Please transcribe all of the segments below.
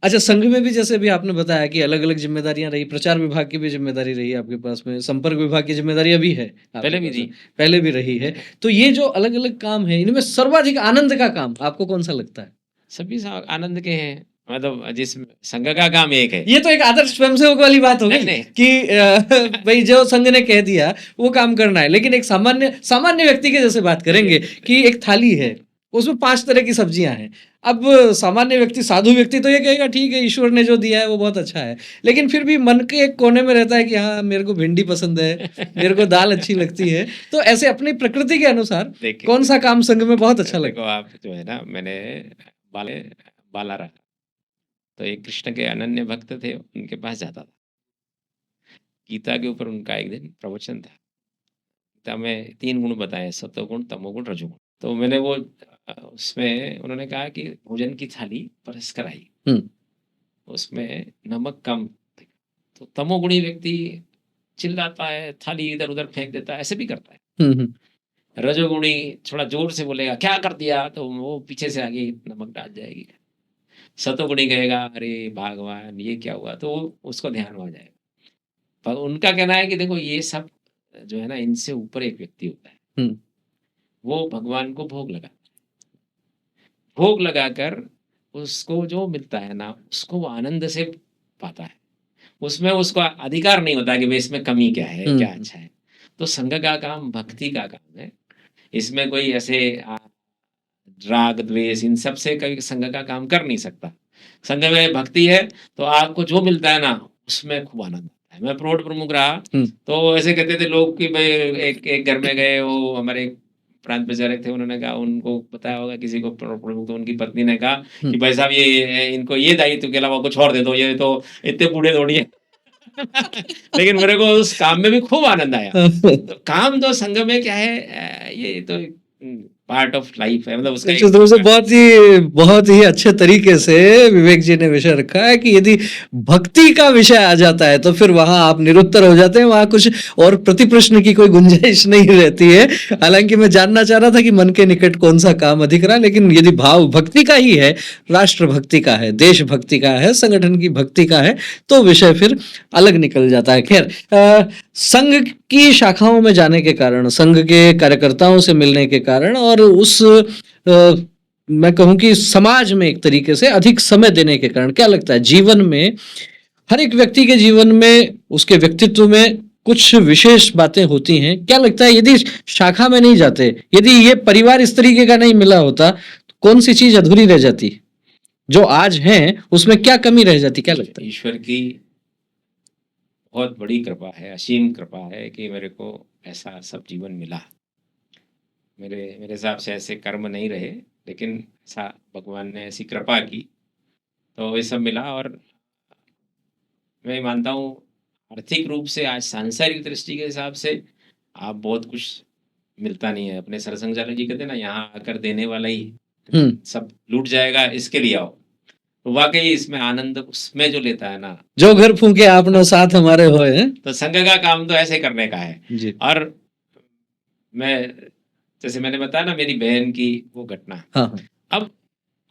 अच्छा, संघ में भी जैसे अभी आपने बताया कि अलग-अलग ज़िम्मेदारियाँ रही, प्रचार विभाग की भी ज़िम्मेदारी रही है आपके पास में, संपर्क विभाग की ज़िम्मेदारी अभी है आपके पहले भी पास थी। में, पहले भी रही है। तो ये जो अलग-अलग काम है, इनमें सर्वाधिक आनंद का काम आपको कौन-सा लगता है? सभी आनंद के हैं, मतलब जिस संघ का काम एक है। ये तो एक आदर्श स्वयंसेवक वाली बात हो नहीं गई नहीं, कि भई जो संघ ने कह दिया, वो काम करना है। लेकिन एक सामान्य सामान्य व्यक्ति के जैसे बात करेंगे कि एक थाली है, उसमें 5 तरह की सब्जियाँ हैं। अब सामान्य व्यक्ति, साधु व्यक्ति तो ये कहेगा ठीक है, ईश्वर ने जो दिया है वो बहुत अच्छा है। लेकिन फिर भी मन के एक कोने में रहता है कि हाँ, मेरे को भिंडी पसंद है, मेरे को दाल अच्छी लगती है। तो ऐसे अपनी प्रकृति के अनुसार देखिए कौन-सा काम संघ में बहुत अच्छा देखो लगता है? आप जो है ना, मैंने बाले बाला रहा, तो एक कृष्ण के अनन्य भक्त थे, उनके पास जाता था। गीता के ऊपर उनका एक दिन प्रवचन था। गीता में 3 गुण बताए, सत्वगुण, तमोगुण, रजोगुण। तो मैंने वो उसमें उन्होंने कहा कि भोजन की थाली परस कर आई, हुँ। उसमें नमक कम थे। तो तमोगुणी व्यक्ति चिल्लाता है, थाली इधर-उधर फेंक देता है, ऐसे भी करता है। हुँ, हुँ। रजोगुणी थोड़ा ज़ोर से बोलेगा, क्या कर दिया? तो वो पीछे से आगे नमक डाल जाएगी। सतोगुणी कहेगा, अरे भगवान! ये क्या हुआ? तो उसको ध्यान में आ जाएगा। पर उनका कहना है कि देखो ये सब जो है ना, इनसे ऊपर एक व्यक्ति होता है, हुँ। वो भगवान को भोग लगाता है। भोग लगाकर उसको जो मिलता है ना, उसको वो आनंद से पाता है। उसमें उसको अधिकार नहीं होता कि भई इसमें कमी क्या है, हुँ, क्या हुँ। अच्छा है। तो संघ का काम भक्ति का काम है। इसमें कोई ऐसे राग, द्वेष इन सब से कोई संघ का काम कर नहीं सकता। संघ में भक्ति है, तो आपको जो मिलता है ना, उसमें खूब आनंद आता है। मैं प्रौढ़ प्रमुख रहा, हुँ। तो ऐसे कहते थे लोग कि भई एक एक घर में गए, वो हमारे प्रांत प्रचारक थे, उन्होंने कहा उनको बताया होगा किसी को प्रौढ़ प्रमुख, तो उनकी पत्नी ने कहा हुँ। कि भाई साहब ये इनको ये दायित्व के अलावा कुछ और दे दो, ये तो इतने बूढ़े थोड़ी हैं। लेकिन मेरे को उस काम में भी खूब आनंद आया। तो काम तो संघ में क्या है, ये तो पार्ट ऑफ लाइफ है, मतलब उसका निश्चित एक रूप से बहुत ही अच्छे तरीके से विवेक जी ने विषय रखा है कि यदि भक्ति का विषय आ जाता है तो फिर वहां आप निरुत्तर हो जाते हैं, वहां कुछ और प्रति प्रश्न की कोई गुंजाइश नहीं रहती है। हालांकि मैं जानना चाह रहा था कि मन के निकट कौन सा काम अधिक रहा, लेकिन यदि भाव भक्ति का ही है, राष्ट्र भक्ति का है, देश भक्ति का है, संगठन की भक्ति का है, तो विषय फिर अलग निकल जाता है। खैर, संघ की शाखाओं में जाने के कारण, संघ के कार्यकर्ताओं से मिलने के कारण और उस मैं कहूँ कि समाज में एक तरीके से अधिक समय देने के कारण क्या लगता है जीवन में, हर एक व्यक्ति के जीवन में, उसके व्यक्तित्व में कुछ विशेष बातें होती हैं। क्या लगता है यदि शाखा में नहीं जाते, यदि ये परिवार इस तरीके का नहीं मिला होता, तो कौन सी चीज अधूरी रह जाती? जो आज है उसमें क्या कमी रह जाती, क्या लगता है? ईश्वर की बहुत बड़ी कृपा है, असीम कृपा है कि मेरे को ऐसा सब जीवन मिला। मेरे मेरे हिसाब से ऐसे कर्म नहीं रहे, लेकिन ऐसा भगवान ने ऐसी कृपा की, तो ये सब मिला। और मैं मानता हूँ आर्थिक रूप से, आज सांसारिक दृष्टि के हिसाब से आप बहुत कुछ मिलता नहीं है। अपने सरसंघ चालक जी कहते हैं ना, यहाँ आकर देने वाला ही हम्म। सब लूट जाएगा, इसके लिए आओ। तो वाक़ई इसमें आनंद उसमें जो लेता है ना, जो घर फूके आपनो साथ हमारे होए हैं। तो संघ का काम तो ऐसे करने का है। जी। और मैं जैसे मैंने बताया ना मेरी बहन की वो घटना, हाँ, हाँ। अब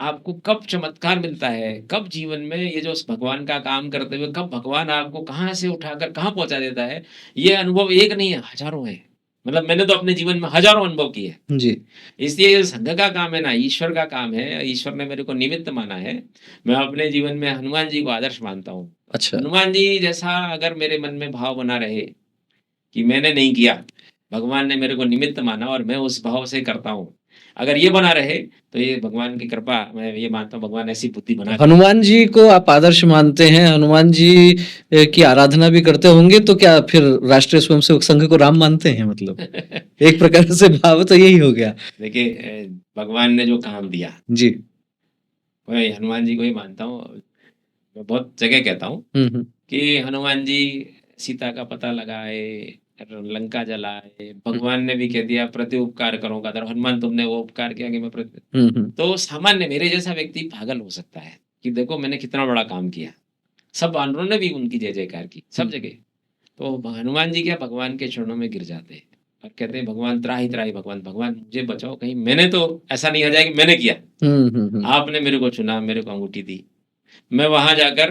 आपको कब चमत्कार मिलता है, कब जीवन में ये जो भगवान का काम करते हुए कब भगवान आपको कहाँ से उठाकर कहाँ पहुँचा देता है, ये अनुभव एक नहीं है, हज़ारों हैं। मतलब मैंने तो अपने जीवन में हज़ारों अनुभव किए। जी। इसलिए ये संघ का काम है ना, ईश्वर का काम है। ईश्वर ने मेरे को निमित्त माना है। मैं अपने जीवन में हनुमान जी को आदर्श मानता हूँ। अच्छा। हनुमान जी जैसा अगर मेरे मन में भाव बना रहे कि मैंने नहीं किया, भगवान ने मेरे को निमित्त माना और मैं उस भाव से करता हूँ। अगर ये बना रहे, तो ये भगवान की कृपा, मैं ये मानता हूँ भगवान ऐसी बुद्धि बना के हनुमान जी को आप आदर्श मानते हैं, हनुमान जी की आराधना भी करते होंगे, तो क्या फिर राष्ट्रीय स्वयंसेवक संघ को राम मानते हैं मतलब? एक प्रकार से भाव तो यही हो गया। देखिए भगवान ने जो काम दिया, जी। मैं हनुमान जी को ही मानता हूँ। मैं बहुत जगह कहता हूँ हुँ, हुँ। कि हनुमान जी सीता का पता लगाए, लंका जलाए। हुँ, भगवान ने भी कह दिया प्रति उपकार करूँगा, तो हनुमान तुमने वो उपकार किया कि मैं प्रति। हुँ, हुँ। तो सामान्य मेरे जैसा व्यक्ति पागल हो सकता है कि देखो मैंने कितना बड़ा काम किया। सब वानरों ने भी उनकी जय जयकार की, सब हुँ। जगह। तो हनुमान जी क्या भगवान के चरणों में गिर जाते हैं और कहते हैं भगवान त्राहि त्राहि, भगवान भगवान मुझे बचाओ, कहीं मैंने तो ऐसा नहीं हो जाए कि मैंने किया। हुँ, हुँ, हुँ। आपने मेरे को चुना, मेरे को अंगूठी दी। मैं वहां जाकर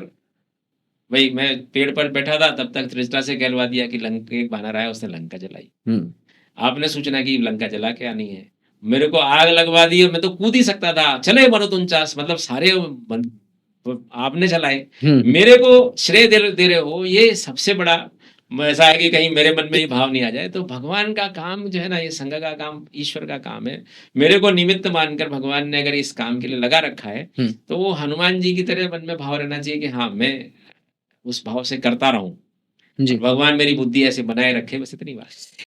भाई मैं पेड़ पर बैठा था, तब तक त्रिजटा से कहलवा दिया कि एक बानर आया, उसने लंका जलाई। हम्म। आपने सूचना की लंका जला के आनी है, मेरे को आग लगवा दी और मैं तो कूद ही सकता था, चले मरो 49, मतलब सारे आपने जलाए, मेरे को श्रेय दे रहे हो, ये सबसे बड़ा ऐसा है कि कहीं मेरे मन में ये भाव नहीं आ जाए। तो भगवान का काम जो है ना, ये संघ का काम ईश्वर का काम है, मेरे को निमित्त मानकर भगवान ने अगर इस काम के लिए लगा रखा है, तो वो हनुमान जी की तरह मन में भाव रहना चाहिए कि हाँ मैं उस भाव से करता रहूं, जी। भगवान मेरी बुद्धि ऐसे बनाए रखे, बस इतनी बात।